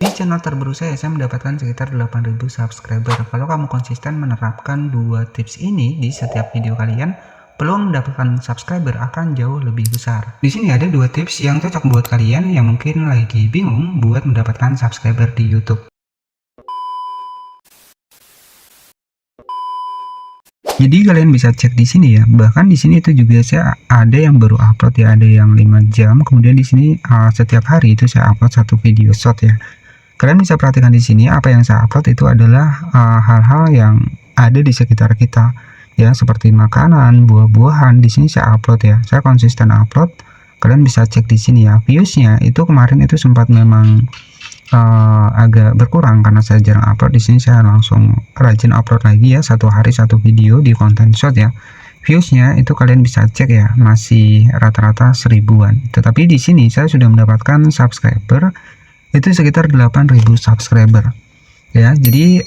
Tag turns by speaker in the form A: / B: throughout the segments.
A: Di channel terbaru saya mendapatkan sekitar 8.000 subscriber. Kalau kamu konsisten menerapkan dua tips ini di setiap video kalian, peluang mendapatkan subscriber akan jauh lebih besar. Di sini ada dua tips yang cocok buat kalian yang mungkin lagi bingung buat mendapatkan subscriber di YouTube. Jadi kalian bisa cek di sini ya. Bahkan di sini itu juga saya ada yang baru upload ya, ada yang 5 jam. Kemudian di sini setiap hari itu saya upload satu video short ya. Kalian bisa perhatikan di sini apa yang saya upload itu adalah hal-hal yang ada di sekitar kita ya, seperti makanan, buah-buahan. Di sini saya upload ya. Saya konsisten upload. Kalian bisa cek di sini ya. Viewsnya itu kemarin itu sempat memang agak berkurang karena saya jarang upload. Di sini saya langsung rajin upload lagi ya, satu hari satu video di konten short ya. Viewsnya itu kalian bisa cek ya, masih rata-rata 1000-an. Tetapi di sini saya sudah mendapatkan subscriber itu sekitar 8.000 subscriber ya. Jadi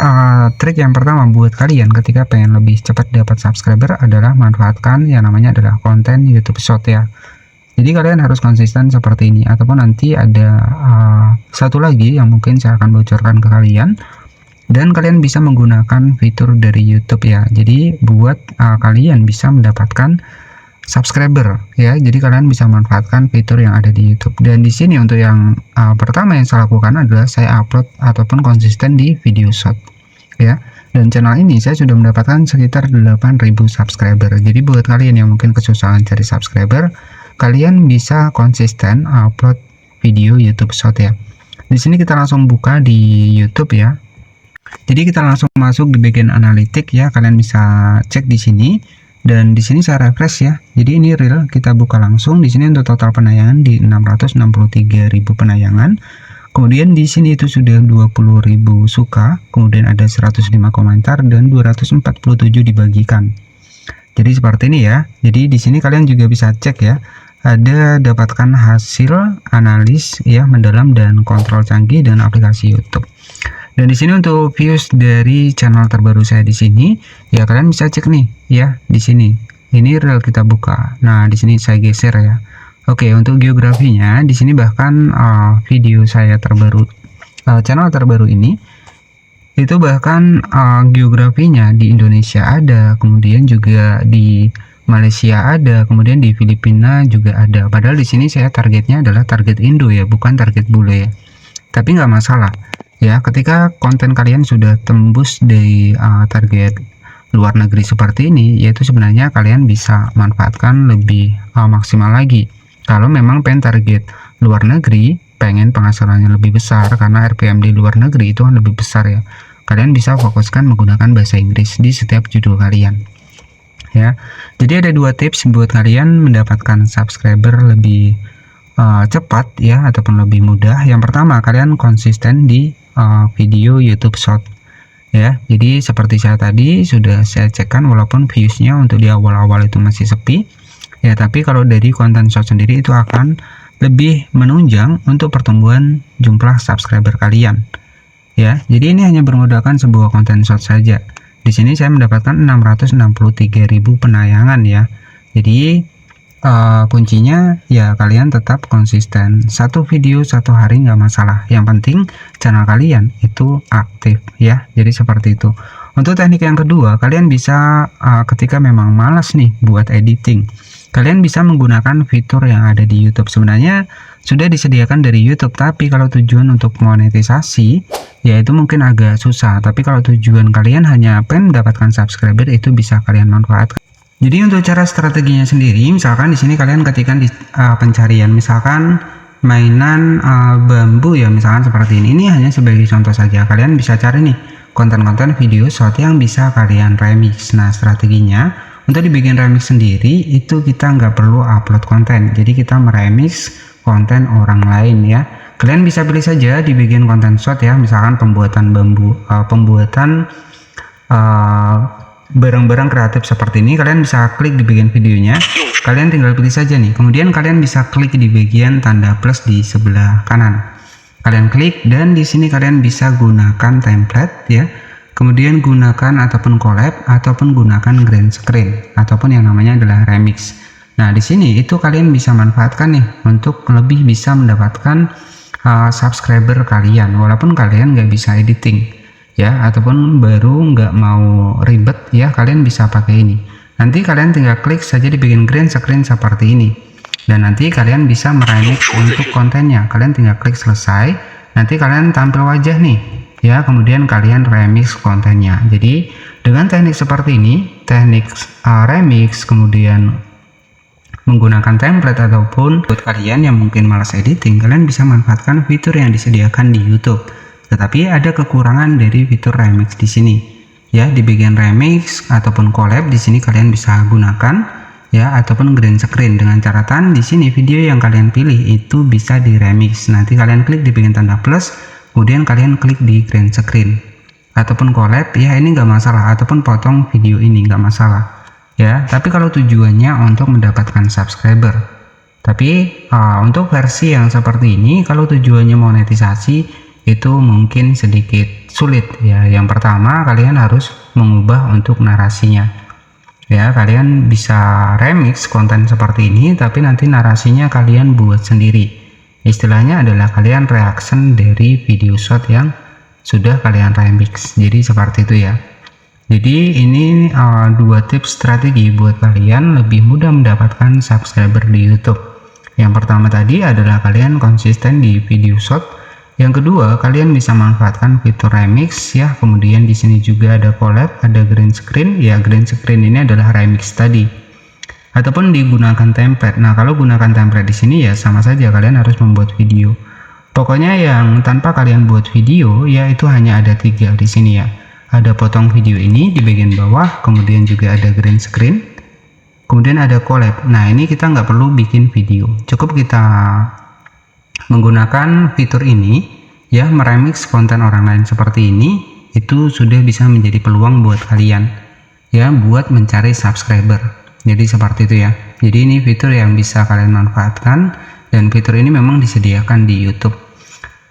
A: trik yang pertama buat kalian ketika pengen lebih cepat dapat subscriber adalah manfaatkan yang namanya adalah konten YouTube Short ya. Jadi kalian harus konsisten seperti ini, ataupun nanti ada satu lagi yang mungkin saya akan bocorkan ke kalian, dan kalian bisa menggunakan fitur dari YouTube ya. Jadi buat kalian bisa mendapatkan subscriber ya. Jadi kalian bisa manfaatkan fitur yang ada di YouTube. Dan di sini untuk yang pertama yang saya lakukan adalah saya upload ataupun konsisten di video short ya. Dan channel ini saya sudah mendapatkan sekitar 8.000 subscriber. Jadi buat kalian yang mungkin kesusahan cari subscriber, kalian bisa konsisten upload video YouTube Short ya. Di sini kita langsung buka di YouTube ya. Jadi kita langsung masuk di bagian analitik ya. Kalian bisa cek di sini, dan di sini saya refresh ya. Jadi ini real, kita buka langsung. Di sini untuk total penayangan di 663.000 penayangan. Kemudian di sini itu sudah 20.000 suka, kemudian ada 105 komentar dan 247 dibagikan. Jadi seperti ini ya. Jadi di sini kalian juga bisa cek ya. Ada dapatkan hasil analis ya mendalam dan kontrol canggih dan aplikasi YouTube. Dan di sini untuk views dari channel terbaru saya di sini ya, kalian bisa cek nih ya di sini. Ini real, kita buka. Nah, di sini saya geser ya. Oke, untuk geografinya di sini bahkan video saya terbaru, channel terbaru ini itu bahkan geografinya di Indonesia ada, kemudian juga di Malaysia ada, kemudian di Filipina juga ada. Padahal di sini saya targetnya adalah target Indo ya, bukan target bule ya. Tapi nggak masalah ya, ketika konten kalian sudah tembus dari target luar negeri seperti ini, yaitu sebenarnya kalian bisa manfaatkan lebih maksimal lagi. Kalau memang pengen target luar negeri, pengen penghasilannya lebih besar karena RPM di luar negeri itu kan lebih besar ya, kalian bisa fokuskan menggunakan bahasa Inggris di setiap judul kalian ya. Jadi ada dua tips buat kalian mendapatkan subscriber lebih cepat ya, ataupun lebih mudah. Yang pertama, kalian konsisten di video YouTube Short ya. Jadi seperti saya tadi sudah saya cekkan, walaupun viewsnya untuk di awal-awal itu masih sepi ya, tapi kalau dari konten short sendiri itu akan lebih menunjang untuk pertumbuhan jumlah subscriber kalian ya. Jadi ini hanya bermodalkan sebuah konten short saja. Di sini saya mendapatkan 663.000 penayangan ya. Jadi kuncinya ya kalian tetap konsisten, satu video satu hari nggak masalah, yang penting channel kalian itu aktif ya. Jadi seperti itu. Untuk teknik yang kedua, kalian bisa ketika memang malas nih buat editing, kalian bisa menggunakan fitur yang ada di YouTube. Sebenarnya sudah disediakan dari YouTube, tapi kalau tujuan untuk monetisasi ya itu mungkin agak susah. Tapi kalau tujuan kalian hanya pengen mendapatkan subscriber, itu bisa kalian manfaatkan. Jadi untuk cara strateginya sendiri, misalkan di sini kalian ketikkan di pencarian, misalkan mainan bambu ya, misalkan seperti ini. Ini hanya sebagai contoh saja. Kalian bisa cari nih konten-konten video short yang bisa kalian remix. Nah, strateginya untuk di bagian remix sendiri itu kita nggak perlu upload konten. Jadi kita meremix konten orang lain ya. Kalian bisa pilih saja di bagian konten short ya, misalkan pembuatan bambu, pembuatan barang-barang kreatif seperti ini. Kalian bisa klik di bagian videonya, kalian tinggal pilih saja nih, kemudian kalian bisa klik di bagian tanda plus di sebelah kanan, kalian klik, dan di sini kalian bisa gunakan template ya, kemudian gunakan ataupun collab, ataupun gunakan green screen, ataupun yang namanya adalah remix. Nah, di sini itu kalian bisa manfaatkan nih untuk lebih bisa mendapatkan subscriber kalian, walaupun kalian nggak bisa editing ya, ataupun baru nggak mau ribet ya, kalian bisa pakai ini. Nanti kalian tinggal klik saja di bagian green screen seperti ini, dan nanti kalian bisa meremix untuk kontennya. Kalian tinggal klik selesai, nanti kalian tampil wajah nih ya, kemudian kalian remix kontennya. Jadi dengan teknik seperti ini, teknik remix, kemudian menggunakan template, ataupun buat kalian yang mungkin malas editing, kalian bisa manfaatkan fitur yang disediakan di YouTube. Tetapi ada kekurangan dari fitur remix di sini. Ya, di bagian remix ataupun collab di sini kalian bisa gunakan ya, ataupun green screen, dengan catatan di sini video yang kalian pilih itu bisa di remix. Nanti kalian klik di bagian tanda plus, kemudian kalian klik di green screen ataupun collab ya, ini nggak masalah, ataupun potong video ini nggak masalah ya. Tapi kalau tujuannya untuk mendapatkan subscriber, tapi untuk versi yang seperti ini kalau tujuannya monetisasi itu mungkin sedikit sulit ya. Yang pertama, kalian harus mengubah untuk narasinya ya. Kalian bisa remix konten seperti ini, tapi nanti narasinya kalian buat sendiri. Istilahnya adalah kalian reaction dari video short yang sudah kalian remix. Jadi seperti itu ya. Jadi ini dua tips strategi buat kalian lebih mudah mendapatkan subscriber di YouTube. Yang pertama tadi adalah kalian konsisten di video short. Yang kedua, kalian bisa manfaatkan fitur remix ya. Kemudian di sini juga ada collab, ada green screen ya. Green screen ini adalah remix tadi, ataupun digunakan template. Nah, kalau gunakan template di sini ya sama saja, kalian harus membuat video. Pokoknya yang tanpa kalian buat video ya, itu hanya ada 3 di sini ya. Ada potong video ini di bagian bawah, kemudian juga ada green screen, kemudian ada collab. Nah, ini kita nggak perlu bikin video, cukup kita menggunakan fitur ini ya, meremix konten orang lain seperti ini, itu sudah bisa menjadi peluang buat kalian ya, buat mencari subscriber. Jadi seperti itu ya. Jadi ini fitur yang bisa kalian manfaatkan, dan fitur ini memang disediakan di YouTube.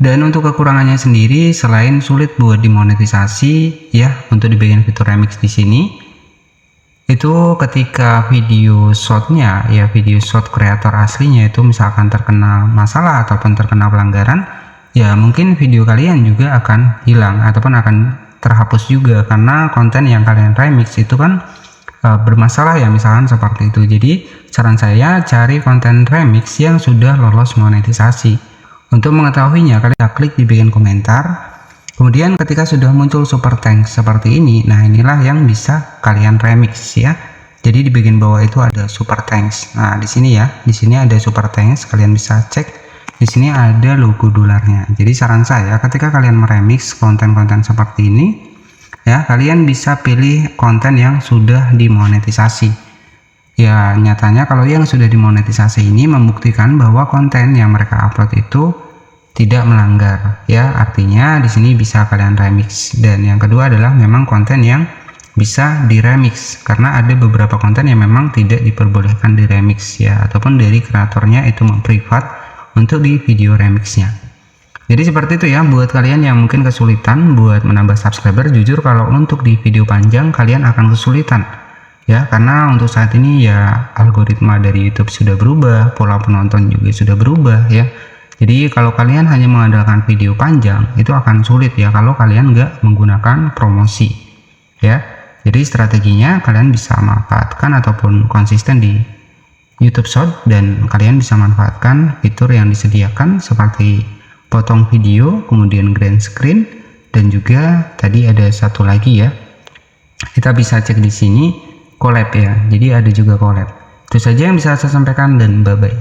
A: Dan untuk kekurangannya sendiri, selain sulit buat dimonetisasi ya, untuk di bagian fitur remix di sini, itu ketika video shotnya ya, video shot kreator aslinya itu misalkan terkena masalah ataupun terkena pelanggaran ya, mungkin video kalian juga akan hilang ataupun akan terhapus juga, karena konten yang kalian remix itu kan bermasalah ya, misalkan seperti itu. Jadi saran saya, cari konten remix yang sudah lolos monetisasi. Untuk mengetahuinya, kalian klik di bagian komentar. Kemudian ketika sudah muncul super thanks seperti ini, nah inilah yang bisa kalian remix ya. Jadi di bagian bawah itu ada super thanks. Nah, di sini ya, di sini ada super thanks, kalian bisa cek. Di sini ada logo dolarnya. Jadi saran saya, ketika kalian meremix konten-konten seperti ini ya, kalian bisa pilih konten yang sudah dimonetisasi. Ya, nyatanya kalau yang sudah dimonetisasi ini membuktikan bahwa konten yang mereka upload itu tidak melanggar ya, artinya di sini bisa kalian remix. Dan yang kedua adalah memang konten yang bisa diremix, karena ada beberapa konten yang memang tidak diperbolehkan diremix ya, ataupun dari kreatornya itu memprivat untuk di video remixnya. Jadi seperti itu ya, buat kalian yang mungkin kesulitan buat menambah subscriber, jujur kalau untuk di video panjang kalian akan kesulitan ya, karena untuk saat ini ya algoritma dari YouTube sudah berubah, pola penonton juga sudah berubah ya. Jadi kalau kalian hanya mengandalkan video panjang, itu akan sulit ya kalau kalian nggak menggunakan promosi ya. Jadi strateginya kalian bisa manfaatkan ataupun konsisten di YouTube Short, dan kalian bisa manfaatkan fitur yang disediakan seperti potong video, kemudian green screen, dan juga tadi ada satu lagi ya, kita bisa cek di sini collab ya. Jadi ada juga collab. Itu saja yang bisa saya sampaikan, dan bye bye.